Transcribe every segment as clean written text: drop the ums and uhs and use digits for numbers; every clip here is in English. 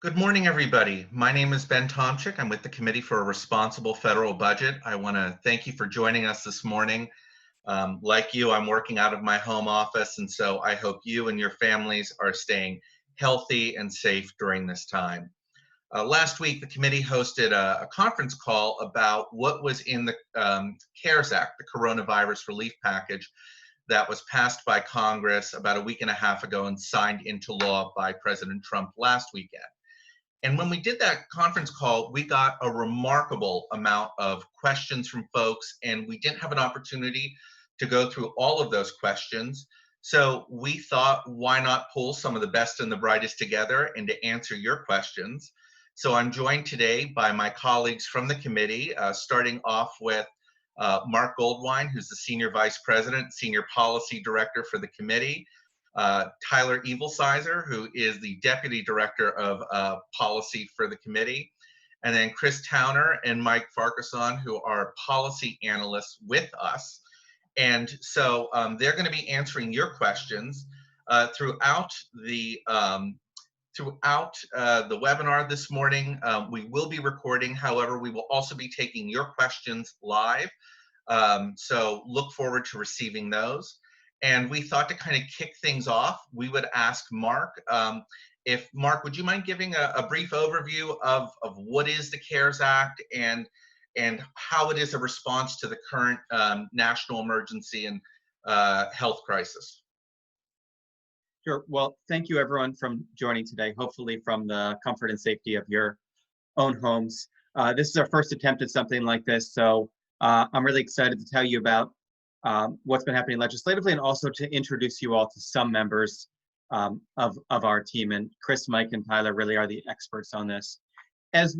Good morning, everybody. My name is Ben Tomczyk. I'm with the Committee for a Responsible Federal Budget. I want to thank you for joining us this morning. Like you, I'm working out of my home office, and so I hope you and your families are staying healthy and safe during this time. Last week, the committee hosted a conference call about what was in the CARES Act, the coronavirus relief package that was passed by Congress about a week and a half ago and signed into law by President Trump last weekend. And when we did that conference call, we got a remarkable amount of questions from folks, and we didn't have an opportunity to go through all of those questions. So we thought, why not pull some of the best and the brightest together and to answer your questions. So I'm joined today by my colleagues from the committee, starting off with Mark Goldwine, who's the Senior Vice President, Senior Policy Director for the committee. Tyler Evilsizer, who is the Deputy Director of Policy for the committee, and then Chris Towner and Mike Farquharson, who are policy analysts with us. And so they're going to be answering your questions throughout the webinar this morning. We will be recording. However, we will also be taking your questions live. So look forward to receiving those. And we thought to kind of kick things off, we would ask Mark, Mark, would you mind giving a brief overview of what is the CARES Act and how it is a response to the current national emergency and health crisis? Sure. Well, thank you everyone for joining today, hopefully from the comfort and safety of your own homes. This is our first attempt at something like this, so I'm really excited to tell you about what's been happening legislatively, and also to introduce you all to some members of our team. And Chris, Mike, and Tyler really are the experts on this. As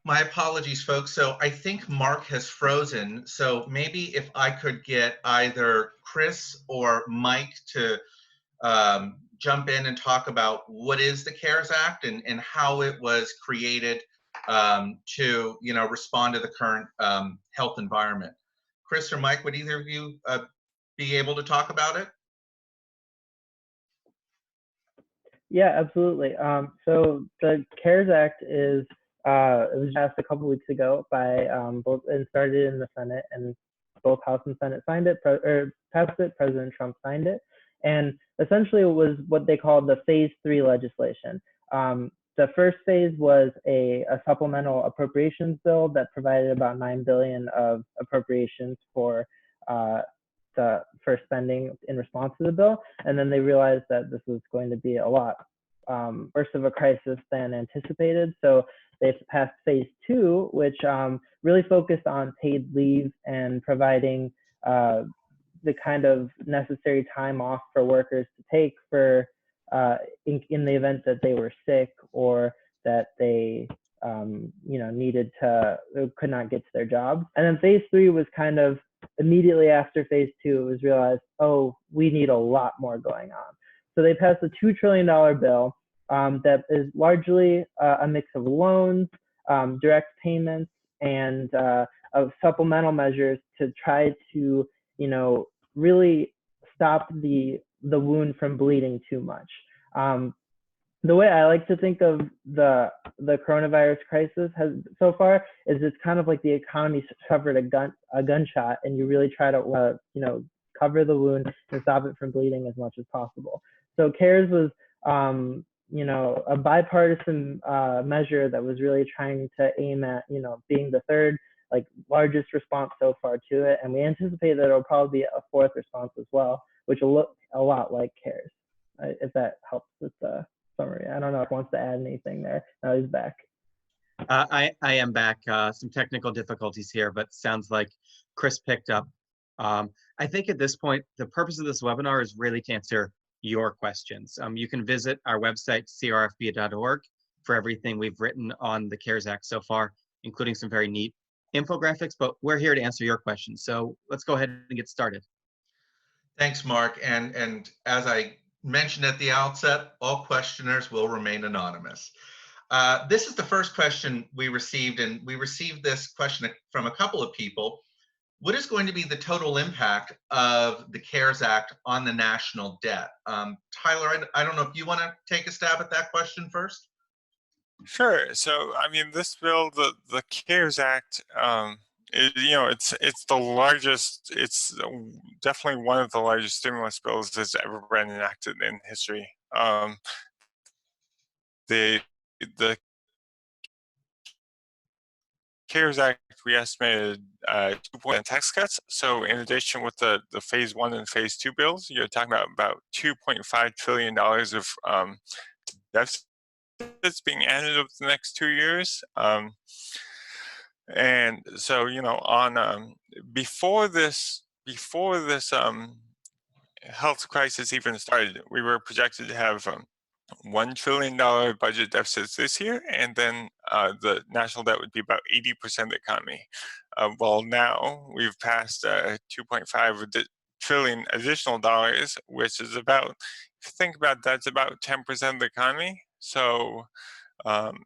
My apologies, folks. So I think Mark has frozen. So maybe if I could get either Chris or Mike to jump in and talk about what is the CARES Act and how it was created to respond to the current health environment. Chris or Mike, would either of you be able to talk about it? Yeah, absolutely. So the CARES Act is it was passed a couple weeks ago by both, and started in the Senate, and both House and Senate signed it, or passed it. President Trump signed it, and essentially it was what they called the Phase 3 legislation. The first phase was a supplemental appropriations bill that provided about $9 billion of appropriations for spending in response to the bill, and then they realized that this was going to be a lot worse of a crisis than anticipated. So they passed Phase 2, which really focused on paid leave and providing the kind of necessary time off for workers to take for in the event that they were sick or that they could not get to their jobs. And then Phase 3 was kind of immediately after Phase 2. It was realized, oh, we need a lot more going on. So they passed a $2 trillion bill that is largely a mix of loans, direct payments, and of supplemental measures to try to, really stop the wound from bleeding too much. The way I like to think of the coronavirus crisis has so far is it's kind of like the economy suffered a gunshot, and you really try to cover the wound and stop it from bleeding as much as possible. So CARES was a bipartisan measure that was really trying to aim at being the third largest response so far to it, and we anticipate that it'll probably be a fourth response as well, which will look a lot like CARES. If that helps with the summary. I don't know if wants to add anything there. No, he's back. I am back. Some technical difficulties here, but sounds like Chris picked up. I think at this point, the purpose of this webinar is really to answer your questions. You can visit our website, crfb.org, for everything we've written on the CARES Act so far, including some very neat infographics, but we're here to answer your questions. So let's go ahead and get started. Thanks, Mark. And as I mentioned at the outset, all questioners will remain anonymous. This is the first question we received, and we received this question from a couple of people. What is going to be the total impact of the CARES Act on the national debt? Tyler, I don't know if you want to take a stab at that question first? Sure. So, I mean, this bill, the CARES Act, it's the largest. It's definitely one of the largest stimulus bills that's ever been enacted in history. The CARES Act, we estimated 2 tax cuts. So, in addition with the phase 1 and phase 2 bills, you're talking about $2.5 trillion of deficit that's being added over the next 2 years. And so, on before this health crisis even started, we were projected to have $1 trillion budget deficits this year, and then the national debt would be about 80% of the economy. Well, now we've passed 2.5 trillion additional dollars, which is about, if you think about that, it's about 10% of the economy. So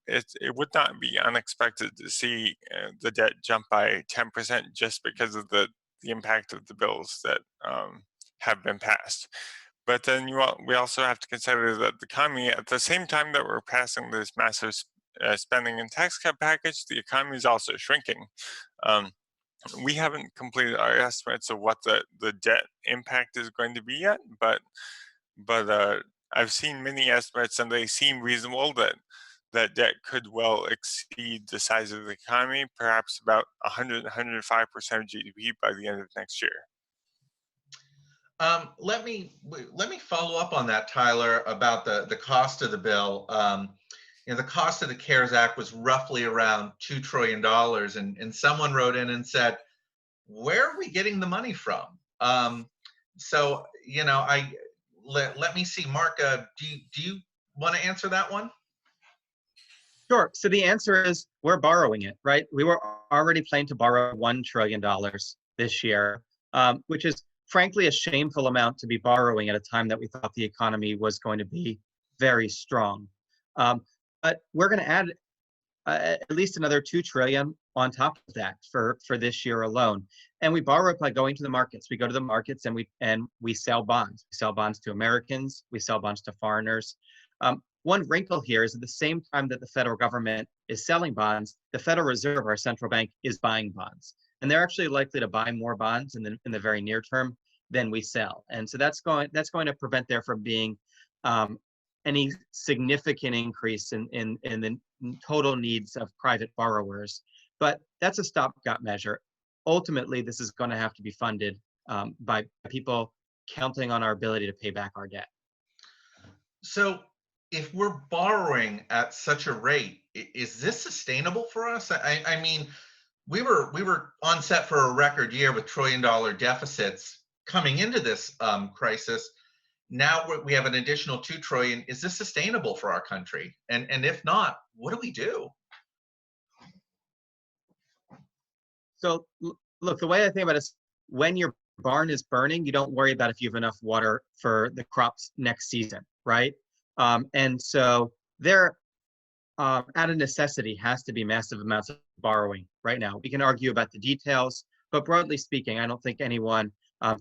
it would not be unexpected to see the debt jump by 10% just because of the impact of the bills that have been passed. But then we also have to consider that the economy, at the same time that we're passing this massive spending and tax cut package, the economy is also shrinking. We haven't completed our estimates of what the debt impact is going to be yet, but I've seen many estimates and they seem reasonable that debt could well exceed the size of the economy, perhaps about 100, 105% of GDP by the end of next year. Let me follow up on that, Tyler, about the cost of the bill. The cost of the CARES Act was roughly around $2 trillion, and someone wrote in and said, where are we getting the money from? So, let me see, Mark, do you want to answer that one? Sure. So the answer is we're borrowing it, right? We were already planning to borrow $1 trillion this year, which is frankly a shameful amount to be borrowing at a time that we thought the economy was going to be very strong. But we're going to add at least another 2 trillion on top of that for this year alone. And we borrow it by going to the markets. We go to the markets and we sell bonds. We sell bonds to Americans. We sell bonds to foreigners. One wrinkle here is at the same time that the federal government is selling bonds, the Federal Reserve, our central bank, is buying bonds. And they're actually likely to buy more bonds in the very near term than we sell. And so that's going to prevent there from being any significant increase in the total needs of private borrowers. But that's a stopgap measure. Ultimately, this is going to have to be funded by people counting on our ability to pay back our debt. So if we're borrowing at such a rate, is this sustainable for us? I mean, we were on set for a record year with trillion-dollar deficits coming into this crisis. Now we have an additional 2 trillion. Is this sustainable for our country? And if not, what do we do? So look, the way I think about it is when your barn is burning, you don't worry about if you have enough water for the crops next season, right? And so there, out of necessity, has to be massive amounts of borrowing right now. We can argue about the details, but broadly speaking, I don't think anyone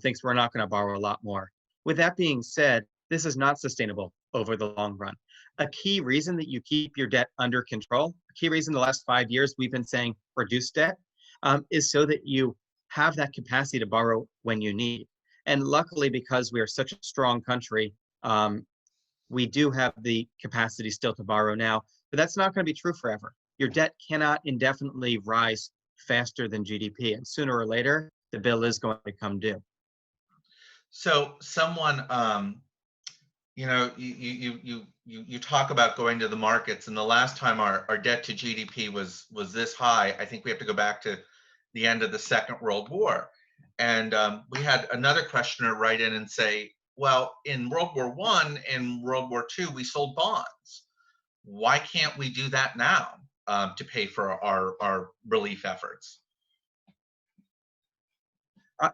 thinks we're not going to borrow a lot more. With that being said, this is not sustainable over the long run. A key reason that you keep your debt under control, a key reason the last 5 years we've been saying reduce debt, is so that you have that capacity to borrow when you need. And luckily, because we are such a strong country, we do have the capacity still to borrow now, but that's not going to be true forever. Your debt cannot indefinitely rise faster than GDP, and sooner or later, the bill is going to come due. So someone, you talk about going to the markets, and the last time our debt to GDP was this high, I think we have to go back to the end of the Second World War. And we had another questioner write in and say, well, in World War I and World War II, we sold bonds. Why can't we do that now to pay for our relief efforts?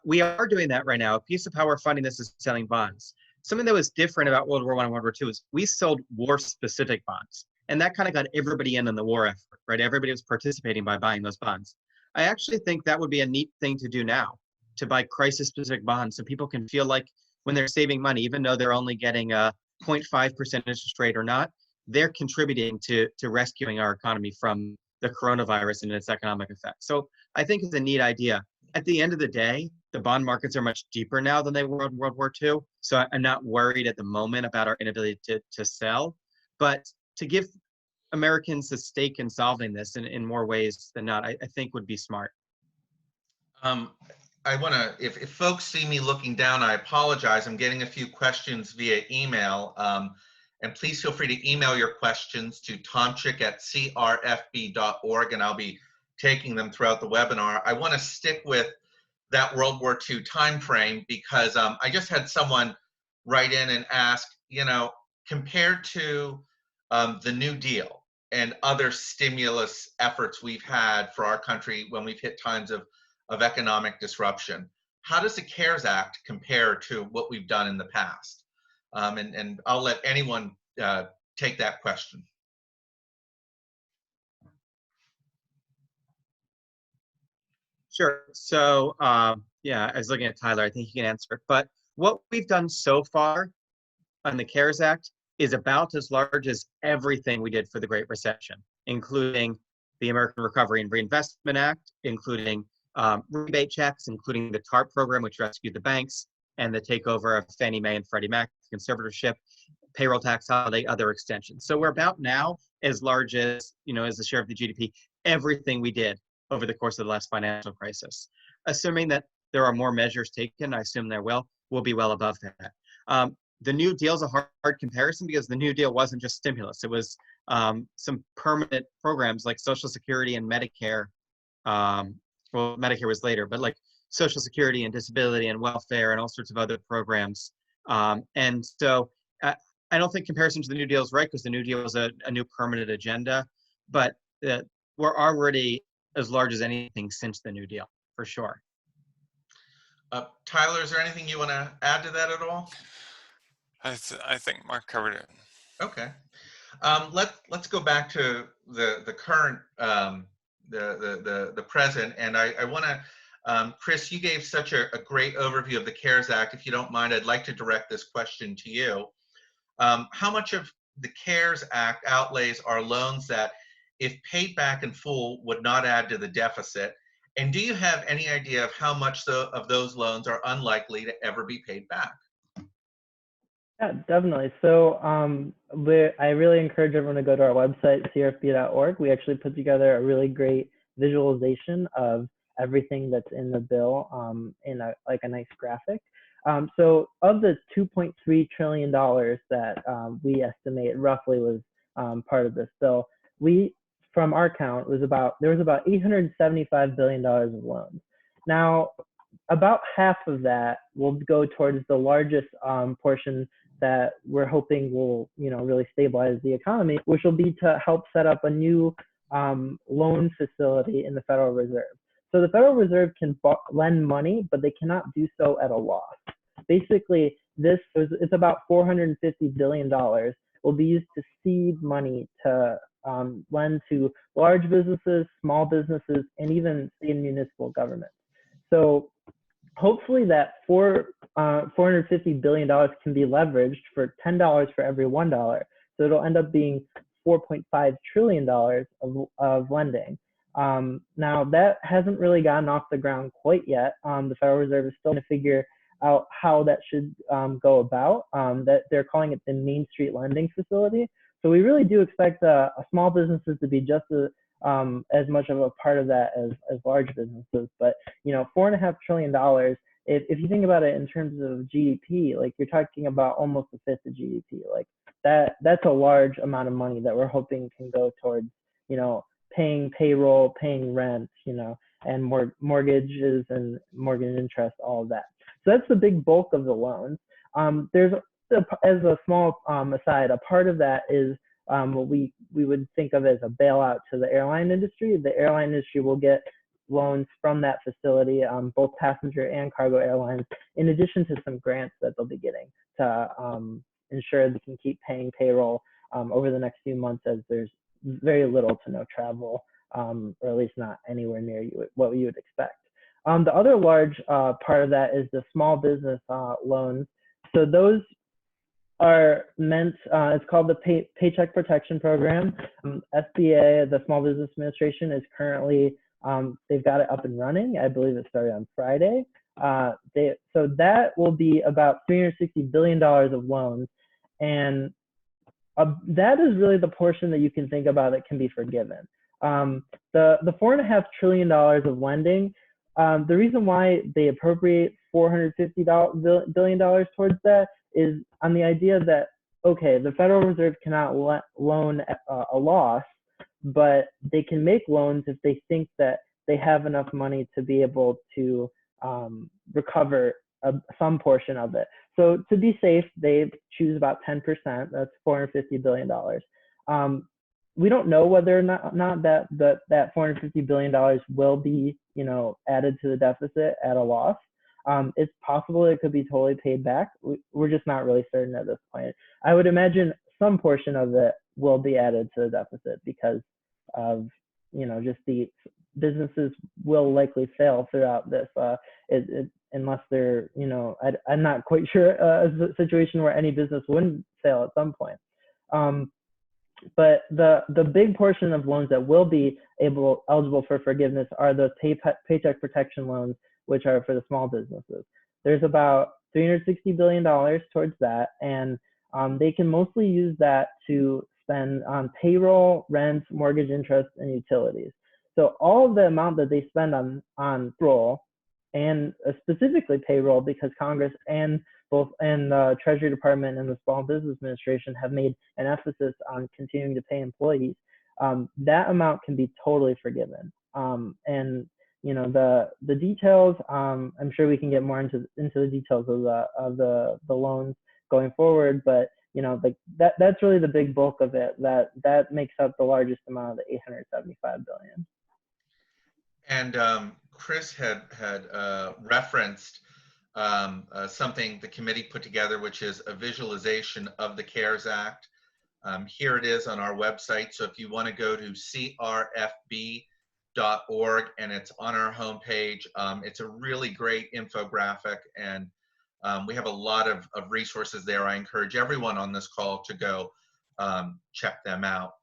We are doing that right now. A piece of how we're funding this is selling bonds. Something that was different about World War I and World War II is we sold war-specific bonds. And that kind of got everybody in on the war effort, right? Everybody was participating by buying those bonds. I actually think that would be a neat thing to do now, to buy crisis-specific bonds so people can feel like when they're saving money, even though they're only getting a 0.5% interest rate or not, they're contributing to rescuing our economy from the coronavirus and its economic effects. So I think it's a neat idea. At the end of the day, the bond markets are much deeper now than they were in World War II. So I'm not worried at the moment about our inability to sell. But to give Americans a stake in solving this in more ways than not, I think would be smart. I want to, if folks see me looking down, I apologize. I'm getting a few questions via email. And please feel free to email your questions to tomchick@crfb.org, and I'll be taking them throughout the webinar. I want to stick with that World War II timeframe because I just had someone write in and ask, compared to the New Deal and other stimulus efforts we've had for our country when we've hit times of economic disruption, how does the CARES Act compare to what we've done in the past? And I'll let anyone take that question. Sure. So, yeah, I was looking at Tyler. I think he can answer it. But what we've done so far on the CARES Act is about as large as everything we did for the Great Recession, including the American Recovery and Reinvestment Act, including rebate checks, including the TARP program, which rescued the banks, and the takeover of Fannie Mae and Freddie Mac, conservatorship, payroll tax holiday, other extensions. So we're about now as large as, as the share of the GDP, everything we did over the course of the last financial crisis. Assuming that there are more measures taken, I assume there will be well above that. The New Deal is a hard comparison because the New Deal wasn't just stimulus. It was some permanent programs like Social Security and Medicare. Well, Medicare was later, but like Social Security and disability and welfare and all sorts of other programs. And so I don't think comparison to the New Deal is right because the New Deal was a new permanent agenda, but we're already as large as anything since the New Deal, for sure. Tyler, is there anything you want to add to that at all? I think Mark covered it. Okay. Let's go back to the current, the present, and I want to, Chris, you gave such a great overview of the CARES Act. If you don't mind, I'd like to direct this question to you. How much of the CARES Act outlays are loans that, if paid back in full, would not add to the deficit? And do you have any idea of how much of those loans are unlikely to ever be paid back? Yeah, definitely. So I really encourage everyone to go to our website, crfb.org. We actually put together a really great visualization of everything that's in the bill in a nice graphic. So of the $2.3 trillion that we estimate roughly was part of this bill, from our count, there was about $875 billion of loans. Now, about half of that will go towards the largest portion that we're hoping will, really stabilize the economy, which will be to help set up a new loan facility in the Federal Reserve. So the Federal Reserve can lend money, but they cannot do so at a loss. Basically, it's about $450 billion will be used to seed money to lend to large businesses, small businesses, and even state and municipal governments. So hopefully that $450 billion can be leveraged for $10 for every $1. So it'll end up being $4.5 trillion of lending. Now that hasn't really gotten off the ground quite yet. The Federal Reserve is still going to figure out how that should go about. That they're calling it the Main Street Lending Facility. So we really do expect small businesses to be just as much of a part of that as large businesses. But $4.5 trillion. If you think about it in terms of GDP, like you're talking about almost a fifth of GDP. Like that's a large amount of money that we're hoping can go towards paying payroll, paying rent, and mortgages and mortgage interest, all of that. So that's the big bulk of the loans. There's as a small aside, a part of that is what we would think of as a bailout to the airline industry. The airline industry will get loans from that facility, both passenger and cargo airlines, in addition to some grants that they'll be getting to ensure they can keep paying payroll over the next few months, as there's very little to no travel, or at least not anywhere near what you would expect. The other large part of that is the small business loans. So those are meant, it's called the Paycheck Protection Program. SBA, the Small Business Administration, is currently, they've got it up and running. I believe it started on Friday. So that will be about $360 billion of loans. And that is really the portion that you can think about that can be forgiven. The $4.5 trillion of lending, the reason why they appropriate $450 billion towards that is on the idea that, okay, the Federal Reserve cannot loan a loss, but they can make loans if they think that they have enough money to be able to recover some portion of it. So to be safe, they choose about 10%. That's $450 billion. We don't know whether or not that $450 billion will be, added to the deficit at a loss. It's possible it could be totally paid back. We're just not really certain at this point. I would imagine some portion of it will be added to the deficit because of, just the businesses will likely fail throughout this, unless they're, I'm not quite sure a situation where any business wouldn't fail at some point. But the big portion of loans that will be eligible for forgiveness are those paycheck protection loans, which are for the small businesses. There's about $360 billion towards that, and they can mostly use that to spend on payroll, rent, mortgage interest, and utilities. So all of the amount that they spend on payroll, and specifically payroll, because Congress and the Treasury Department and the Small Business Administration have made an emphasis on continuing to pay employees, that amount can be totally forgiven. And the details, I'm sure we can get more into the details of the loans going forward, but that's really the big bulk of it. That makes up the largest amount of the $875 billion. And Chris had referenced something the committee put together, which is a visualization of the CARES Act. Here it is on our website. So if you want to go to crfb.org, and it's on our homepage, it's a really great infographic, and we have a lot of resources there. I encourage everyone on this call to go check them out.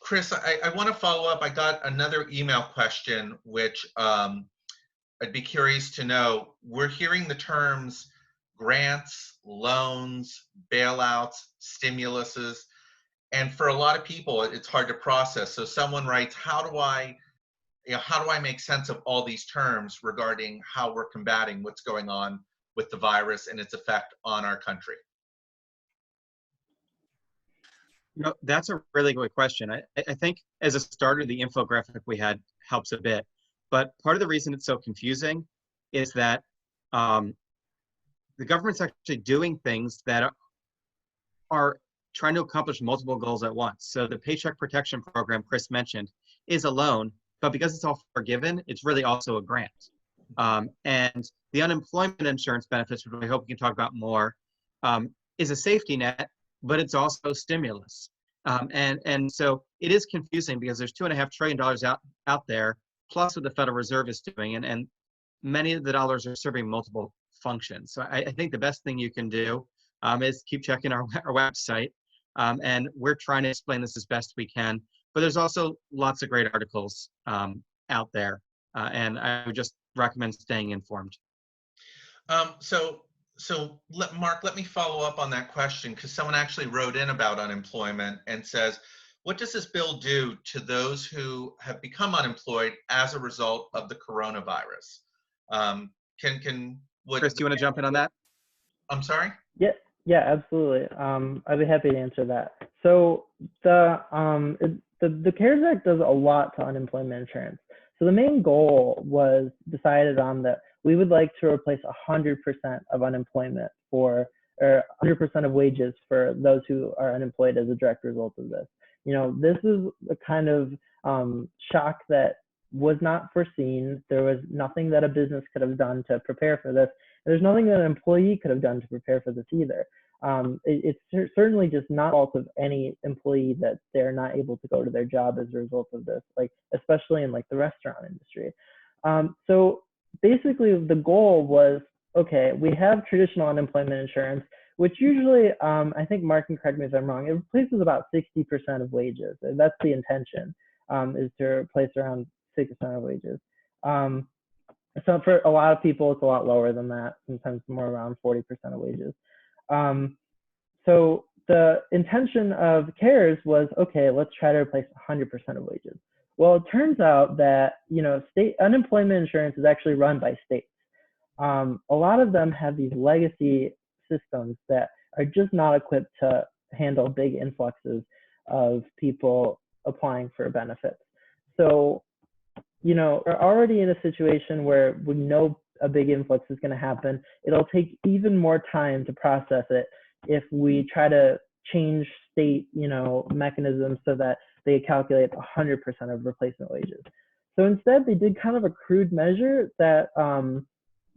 Chris, I want to follow up. I got another email question, which I'd be curious to know. We're hearing the terms grants, loans, bailouts, stimuluses, and for a lot of people, it's hard to process. So someone writes, how do I make sense of all these terms regarding how we're combating what's going on with the virus and its effect on our country? That's a really good question. I think as a starter, the infographic we had helps a bit. But part of the reason it's so confusing is that the government's actually doing things that are trying to accomplish multiple goals at once. So the Paycheck Protection Program Chris mentioned is a loan, but because it's all forgiven, it's really also a grant. And the unemployment insurance benefits, which I hope we can talk about more, is a safety net, but it's also stimulus. And so it is confusing because there's $2.5 trillion out there, plus what the Federal Reserve is doing, and many of the dollars are serving multiple functions. So I think the best thing you can do is keep checking our website, and we're trying to explain this as best we can. But there's also lots of great articles out there, and I would just recommend staying informed. So Mark, let me follow up on that question, because someone actually wrote in about unemployment and says, what does this bill do to those who have become unemployed as a result of the coronavirus? Chris, do you want to jump in on that? I'm sorry? Yeah, absolutely. I'd be happy to answer that. So the CARES Act does a lot to unemployment insurance. So the main goal was decided on that we would like to replace 100% of unemployment or 100% of wages for those who are unemployed as a direct result of this. This is a kind of shock that was not foreseen. There was nothing that a business could have done to prepare for this. There's nothing that an employee could have done to prepare for this either. It's certainly just not fault of any employee that they're not able to go to their job as a result of this, like especially in like the restaurant industry. So basically the goal was, okay, we have traditional unemployment insurance, which usually, I think Mark can correct me if I'm wrong, it replaces about 60% of wages. That's the intention, is to replace around 6% of wages. So for a lot of people, it's a lot lower than that, sometimes more around 40% of wages. So the intention of CARES was, okay, let's try to replace 100% of wages. Well, it turns out that, state unemployment insurance is actually run by states. A lot of them have these legacy systems that are just not equipped to handle big influxes of people applying for benefits. So, we're already in a situation where we know a big influx is going to happen. It'll take even more time to process it if we try to change state, mechanisms so that they calculate 100% of replacement wages. So instead, they did kind of a crude measure that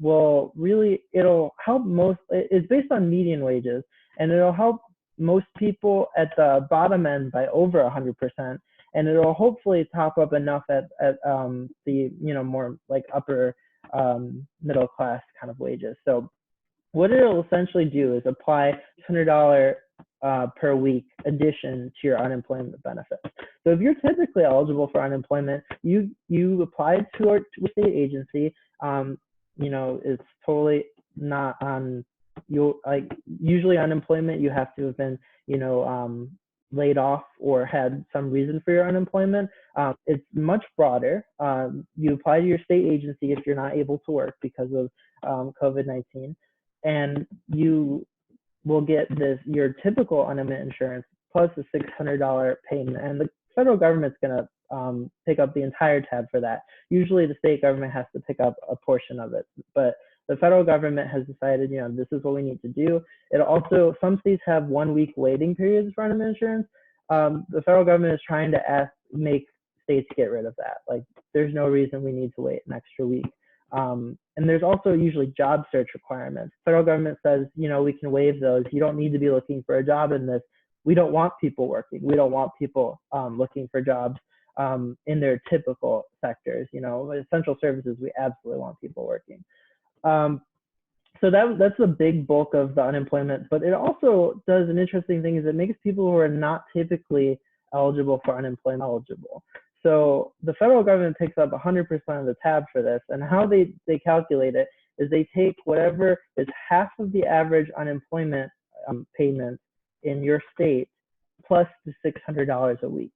it'll help most, it's based on median wages, and it'll help most people at the bottom end by over 100%, and it'll hopefully top up enough at the, more like upper middle class kind of wages. So what it'll essentially do is apply $100 per week addition to your unemployment benefits. So if you're typically eligible for unemployment, you applied to a state agency, it's totally not on you. Like usually unemployment, you have to have been, laid off or had some reason for your unemployment. It's much broader. You apply to your state agency if you're not able to work because of COVID-19, and you will get your typical unemployment insurance plus a $600 payment, and the federal government's going to pick up the entire tab for that. Usually the state government has to pick up a portion of it, but the federal government has decided, this is what we need to do. It also, some states have 1 week waiting periods for unemployment insurance. The federal government is trying to make states get rid of that. Like, there's no reason we need to wait an extra week. And there's also usually job search requirements. Federal government says, we can waive those. You don't need to be looking for a job in this. We don't want people working. We don't want people looking for jobs in their typical sectors. Essential services, we absolutely want people working. So that's the big bulk of the unemployment, but it also does an interesting thing, is it makes people who are not typically eligible for unemployment eligible. So the federal government picks up 100% of the tab for this, and how they calculate it is they take whatever is half of the average unemployment payment in your state plus the $600 a week.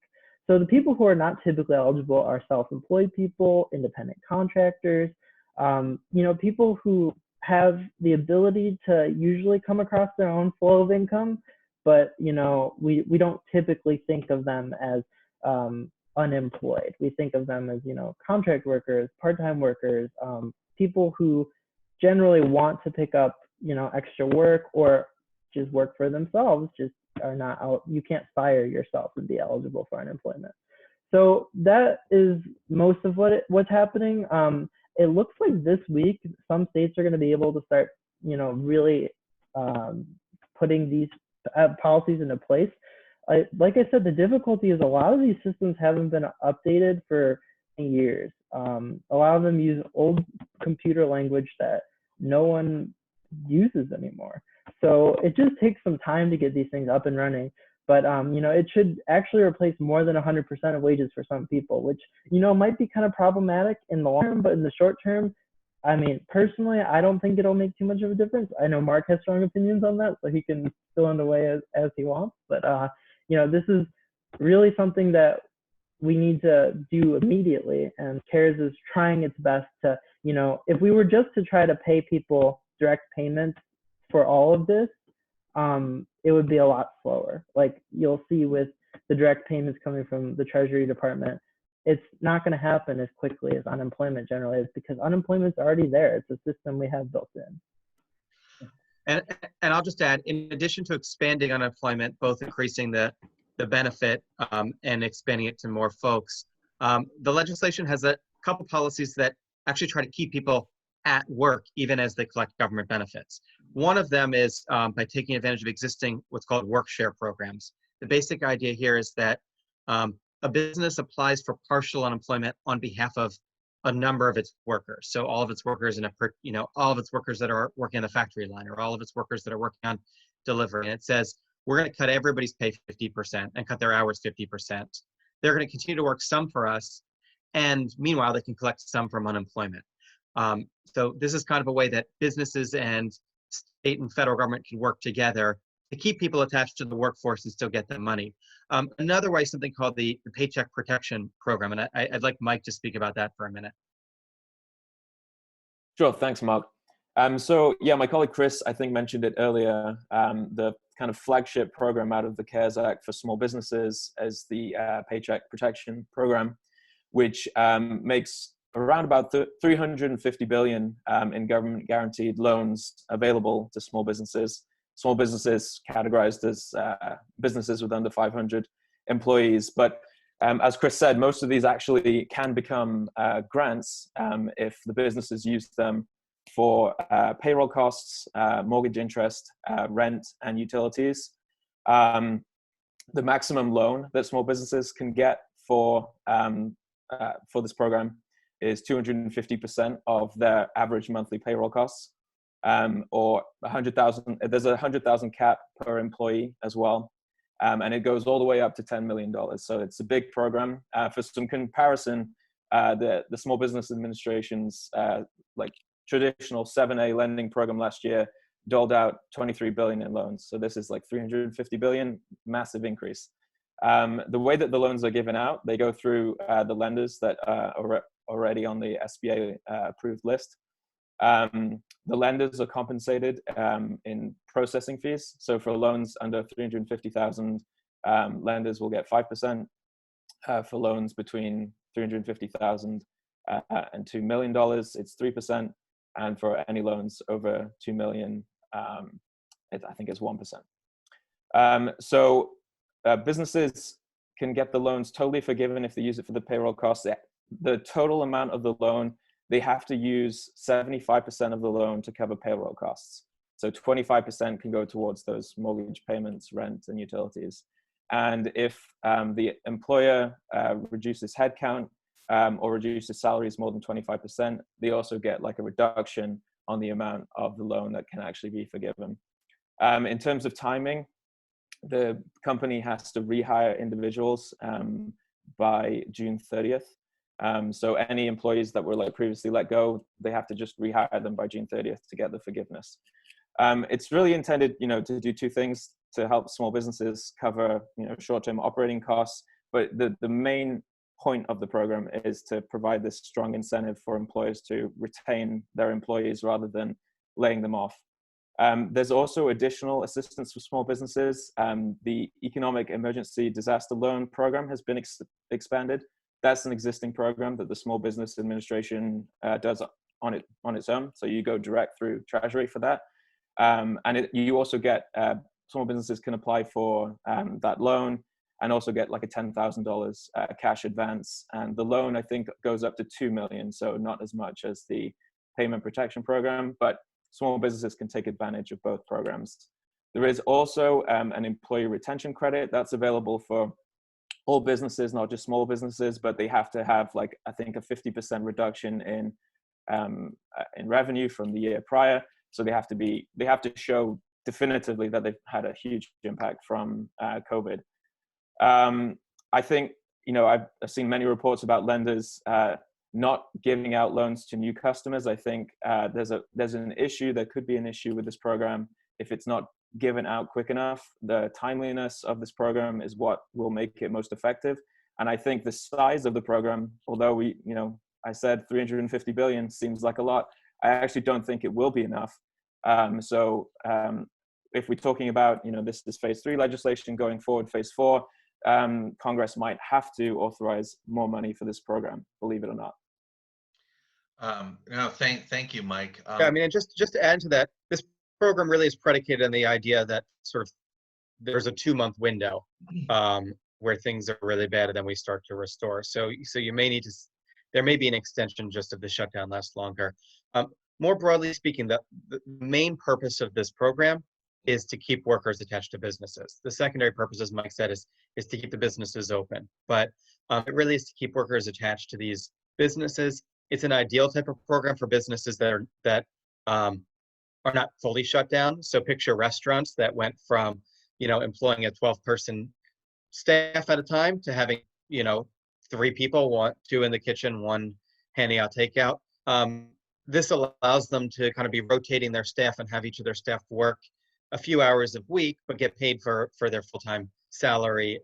So the people who are not typically eligible are self-employed people, independent contractors, people who have the ability to usually come across their own flow of income, but we don't typically think of them as unemployed. We think of them as contract workers, part-time workers, people who generally want to pick up extra work or just work for themselves, just are not out. You can't fire yourself and be eligible for unemployment. So that is most of what's happening. It looks like this week some states are going to be able to start, really putting these policies into place. Like I said, the difficulty is a lot of these systems haven't been updated for years. A lot of them use old computer language that no one uses anymore. So it just takes some time to get these things up and running. But it should actually replace more than 100% of wages for some people, which might be kind of problematic in the long term. But in the short term, I mean, personally, I don't think it'll make too much of a difference. I know Mark has strong opinions on that, so he can fill in the way as he wants. But this is really something that we need to do immediately, and CARES is trying its best to, if we were just to try to pay people direct payments for all of this, it would be a lot slower. Like you'll see with the direct payments coming from the Treasury Department, it's not going to happen as quickly as unemployment generally is, because unemployment's already there. It's a system we have built in. And I'll just add, in addition to expanding unemployment, both increasing the benefit and expanding it to more folks, the legislation has a couple policies that actually try to keep people at work even as they collect government benefits. One of them is by taking advantage of existing what's called work share programs. The basic idea here is that a business applies for partial unemployment on behalf of a number of its workers. So all of its workers all of its workers that are working on the factory line, or all of its workers that are working on delivery. And it says, we're going to cut everybody's pay 50% and cut their hours 50%. They're going to continue to work some for us, and meanwhile, they can collect some from unemployment. So this is kind of a way that businesses and state and federal government can work together to keep people attached to the workforce and still get them money. Another way, something called the Paycheck Protection Program, and I'd like Mike to speak about that for a minute. Sure, thanks, Mark. So yeah, my colleague Chris, I think, mentioned it earlier. The kind of flagship program out of the CARES Act for small businesses is the Paycheck Protection Program, which makes around about $350 billion in government guaranteed loans available to small businesses. Small businesses categorized as businesses with under 500 employees. But as Chris said, most of these actually can become grants if the businesses use them for payroll costs, mortgage interest, rent, and utilities. The maximum loan that small businesses can get for this program is 250% of their average monthly payroll costs. Or 100,000. There's a 100,000 cap per employee as well, and it goes all the way up to $10 million. So it's a big program. For some comparison, the Small Business Administration's like traditional 7A lending program last year doled out $23 billion in loans. So this is like $350 billion, massive increase. The way that the loans are given out, they go through the lenders that are already on the SBA approved list. The lenders are compensated in processing fees. So for loans under 350,000, lenders will get 5%. For loans between 350,000 and $2 million, it's 3%. And for any loans over 2 million, I think it's 1%. So businesses can get the loans totally forgiven if they use it for the payroll costs. The total amount of the loan, they have to use 75% of the loan to cover payroll costs. So 25% can go towards those mortgage payments, rent, and utilities. And if the employer reduces headcount or reduces salaries more than 25%, they also get like a reduction on the amount of the loan that can actually be forgiven. In terms of timing, the company has to rehire individuals by June 30th. So any employees that were like previously let go, they have to just rehire them by June 30th to get the forgiveness. It's really intended, to do two things to help small businesses cover, short-term operating costs. But the main point of the program is to provide this strong incentive for employers to retain their employees rather than laying them off. There's also additional assistance for small businesses. The Economic Emergency Disaster Loan Program has been expanded. That's an existing program that the Small Business Administration does on its own. So you go direct through Treasury for that. And you also get, small businesses can apply for that loan and also get like a $10,000 cash advance. And the loan, I think, goes up to $2 million. So not as much as the Payment Protection Program, but small businesses can take advantage of both programs. There is also an employee retention credit that's available for all businesses, not just small businesses, but they have to have like, I think, a 50% reduction in revenue from the year prior. So they have to show definitively that they've had a huge impact from COVID. I think, I've seen many reports about lenders not giving out loans to new customers. I think there's an issue. There could be an issue with this program if it's not given out quick enough. The timeliness of this program is what will make it most effective. And I think the size of the program, although I said 350 billion seems like a lot, I actually don't think it will be enough. So if we're talking about, this phase 3 legislation going forward, phase 4, Congress might have to authorize more money for this program, believe it or not. No, thank you, Mike. Yeah, I mean, and just to add to that, this program really is predicated on the idea that sort of there's a 2-month window where things are really bad and then we start to restore. So you may need to, there may be an extension just of the shutdown lasts longer. More broadly speaking, the main purpose of this program is to keep workers attached to businesses. The secondary purpose, as Mike said, is to keep the businesses open. But it really is to keep workers attached to these businesses. It's an ideal type of program for businesses that are not fully shut down. So picture restaurants that went from, employing a 12-person staff at a time to having, 3 people, 2 in the kitchen, 1 handing out takeout. This allows them to kind of be rotating their staff and have each of their staff work a few hours a week, but get paid for their full-time salary,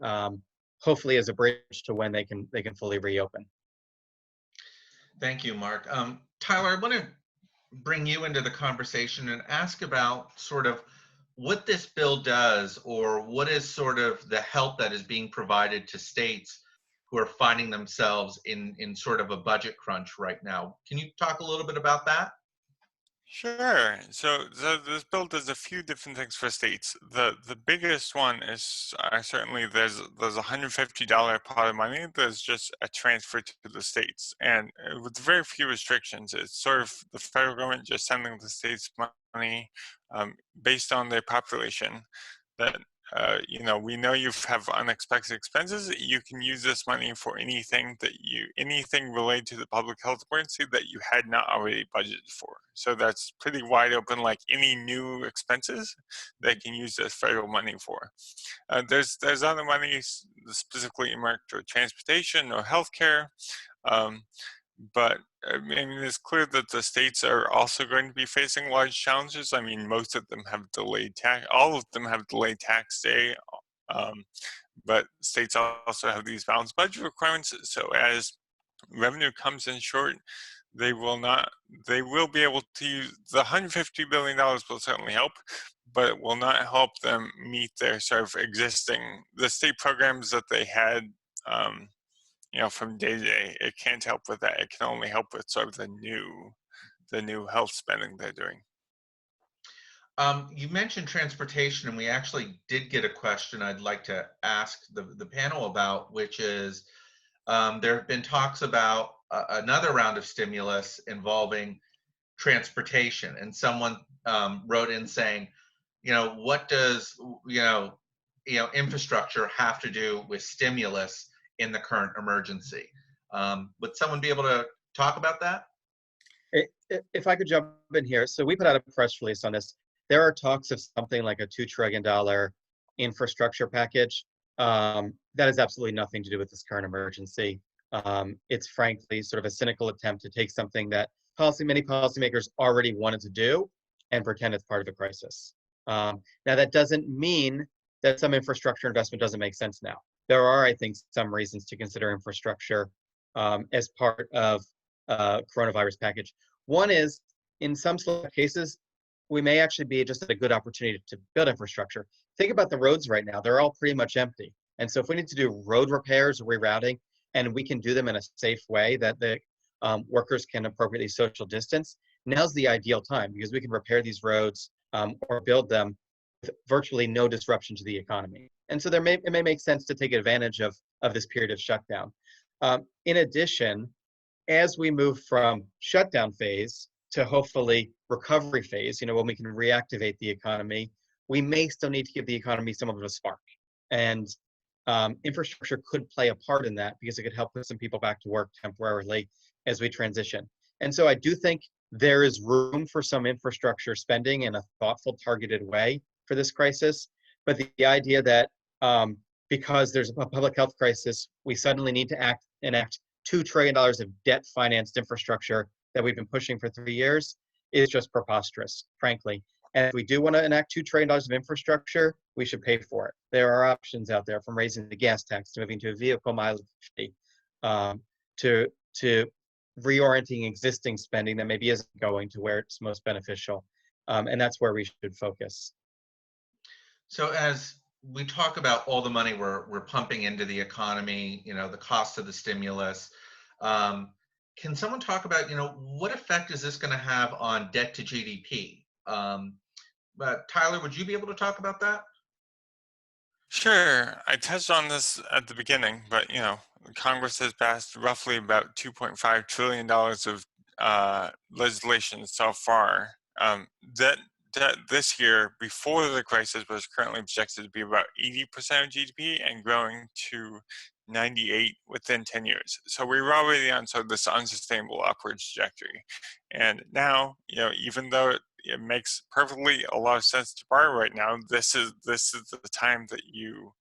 hopefully as a bridge to when they can fully reopen. Thank you, Mark. Tyler, I want to bring you into the conversation and ask about sort of what this bill does, or what is sort of the help that is being provided to states who are finding themselves in sort of a budget crunch right now. Can you talk a little bit about that? Sure. So this bill does a few different things for states. The biggest one is certainly there's a $150 pot of money that's just a transfer to the states, and with very few restrictions. It's sort of the federal government just sending the states money based on their population. That we know you have unexpected expenses. You can use this money for anything related to the public health emergency that you had not already budgeted for. So that's pretty wide open, like any new expenses they can use this federal money for. There's other monies specifically earmarked for transportation or healthcare. But I mean, it's clear that the states are also going to be facing large challenges. I mean, most of them have delayed tax, all of them have delayed tax day, but states also have these balanced budget requirements. So as revenue comes in short, they will be able to use the $150 billion will certainly help, but it will not help them meet their sort of the state programs that they had from day to day. It can't help with that. It can only help with sort of the new health spending they're doing. You mentioned transportation, and we actually did get a question I'd like to ask the panel about, which is there have been talks about another round of stimulus involving transportation, and someone wrote in saying, what does infrastructure have to do with stimulus in the current emergency? Would someone be able to talk about that? If I could jump in here. So we put out a press release on this. There are talks of something like a $2 trillion infrastructure package. That has absolutely nothing to do with this current emergency. It's frankly sort of a cynical attempt to take something that many policymakers already wanted to do and pretend it's part of a crisis. Now, that doesn't mean that some infrastructure investment doesn't make sense now. There are, I think, some reasons to consider infrastructure as part of coronavirus package. One is, in some select cases, we may actually be just a good opportunity to build infrastructure. Think about the roads right now. They're all pretty much empty. And so if we need to do road repairs or rerouting, and we can do them in a safe way that the workers can appropriately social distance, now's the ideal time, because we can repair these roads or build them with virtually no disruption to the economy. And so it may make sense to take advantage of this period of shutdown. In addition, as we move from shutdown phase to hopefully recovery phase, when we can reactivate the economy, we may still need to give the economy some of a spark. And infrastructure could play a part in that, because it could help put some people back to work temporarily as we transition. And so I do think there is room for some infrastructure spending in a thoughtful, targeted way for this crisis. But the idea that because there's a public health crisis, we suddenly need to enact $2 trillion of debt-financed infrastructure that we've been pushing for 3 years is just preposterous, frankly. And if we do want to enact $2 trillion of infrastructure, we should pay for it. There are options out there, from raising the gas tax to moving to a vehicle mileage fee, to reorienting existing spending that maybe isn't going to where it's most beneficial. And that's where we should focus. So as we talk about all the money we're pumping into the economy, the cost of the stimulus. Can someone talk about, what effect is this going to have on debt to GDP? But Tyler, would you be able to talk about that? Sure, I touched on this at the beginning, but Congress has passed roughly about $2.5 trillion of legislation so far. That this year, before the crisis, was currently projected to be about 80% of GDP and growing to 98 within 10 years. So we were already on sort of this unsustainable upward trajectory. And now, even though it makes perfectly a lot of sense to borrow right now, this is the time that you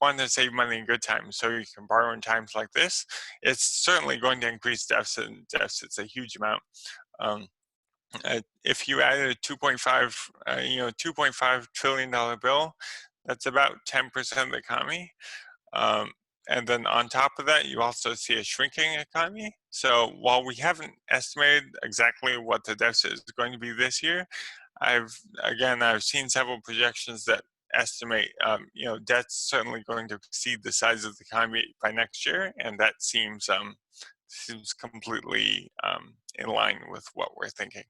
want to save money in good times, so you can borrow in times like this. It's certainly going to increase deficits a huge amount. If you added a 2.5 trillion dollar bill, that's about 10% of the economy. And then on top of that, you also see a shrinking economy. So while we haven't estimated exactly what the deficit is going to be this year, I've seen several projections that estimate, debt's certainly going to exceed the size of the economy by next year, and that seems completely in line with what we're thinking.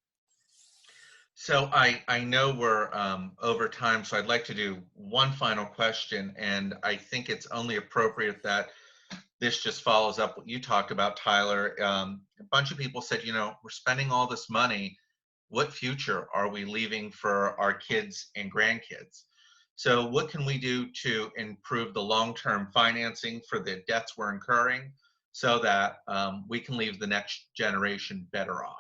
So I know we're over time, so I'd like to do one final question, and I think it's only appropriate that this just follows up what you talked about, Tyler. A bunch of people said, we're spending all this money. What future are we leaving for our kids and grandkids? So what can we do to improve the long-term financing for the debts we're incurring so that we can leave the next generation better off?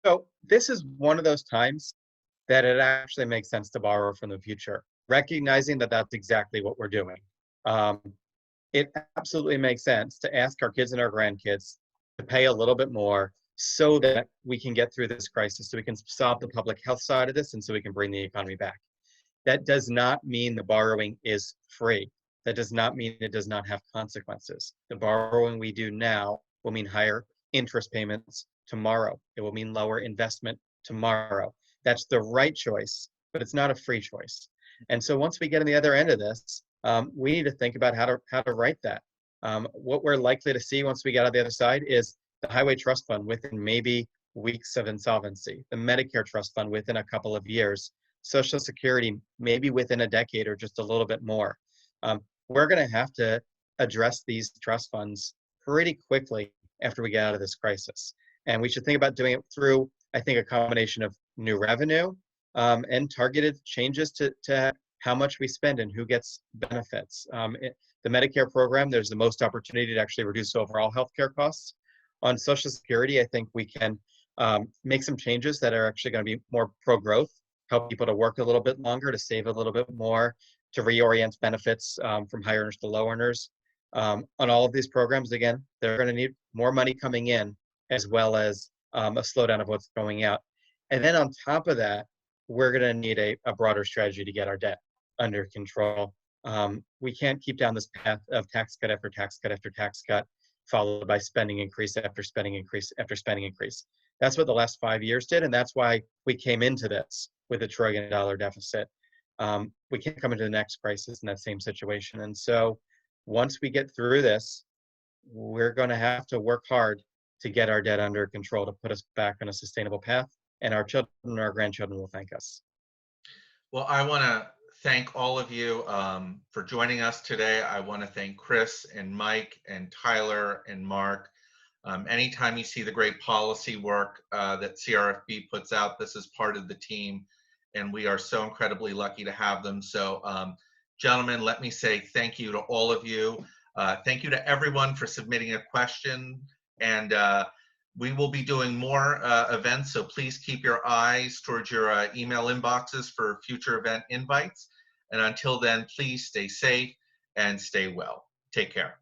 So this is one of those times that it actually makes sense to borrow from the future, recognizing that that's exactly what we're doing. It absolutely makes sense to ask our kids and our grandkids to pay a little bit more so that we can get through this crisis, so we can solve the public health side of this, and so we can bring the economy back. That does not mean the borrowing is free. That does not mean it does not have consequences. The borrowing we do now will mean higher interest payments tomorrow. It will mean lower investment tomorrow. That's the right choice, but it's not a free choice. And so once we get on the other end of this, we need to think about how to write that. What we're likely to see once we get on the other side is the Highway Trust Fund within maybe weeks of insolvency, the Medicare Trust Fund within a couple of years, Social Security maybe within a decade or just a little bit more. We're going to have to address these trust funds pretty quickly after we get out of this crisis. And we should think about doing it through, I think, a combination of new revenue and targeted changes to how much we spend and who gets benefits. The Medicare program, there's the most opportunity to actually reduce overall healthcare costs. On Social Security, I think we can make some changes that are actually going to be more pro-growth, help people to work a little bit longer, to save a little bit more, to reorient benefits from high earners to low earners. On all of these programs, again, they're going to need more money coming in as well as a slowdown of what's going out. And then on top of that, we're going to need a broader strategy to get our debt under control. We can't keep down this path of tax cut after tax cut after tax cut, followed by spending increase after spending increase after spending increase. That's what the last 5 years did, and that's why we came into this with $1 trillion deficit. We can't come into the next crisis in that same situation. And so once we get through this, we're going to have to work hard to get our debt under control, to put us back on a sustainable path, and our children and our grandchildren will thank us. Well, I want to thank all of you for joining us today. I want to thank Chris and Mike and Tyler and Mark. Anytime you see the great policy work that CRFB puts out, this is part of the team, and we are so incredibly lucky to have them. So, gentlemen, let me say thank you to all of you. Thank you to everyone for submitting a question, and we will be doing more events, so please keep your eyes towards your email inboxes for future event invites. And until then, please stay safe and stay well. Take care.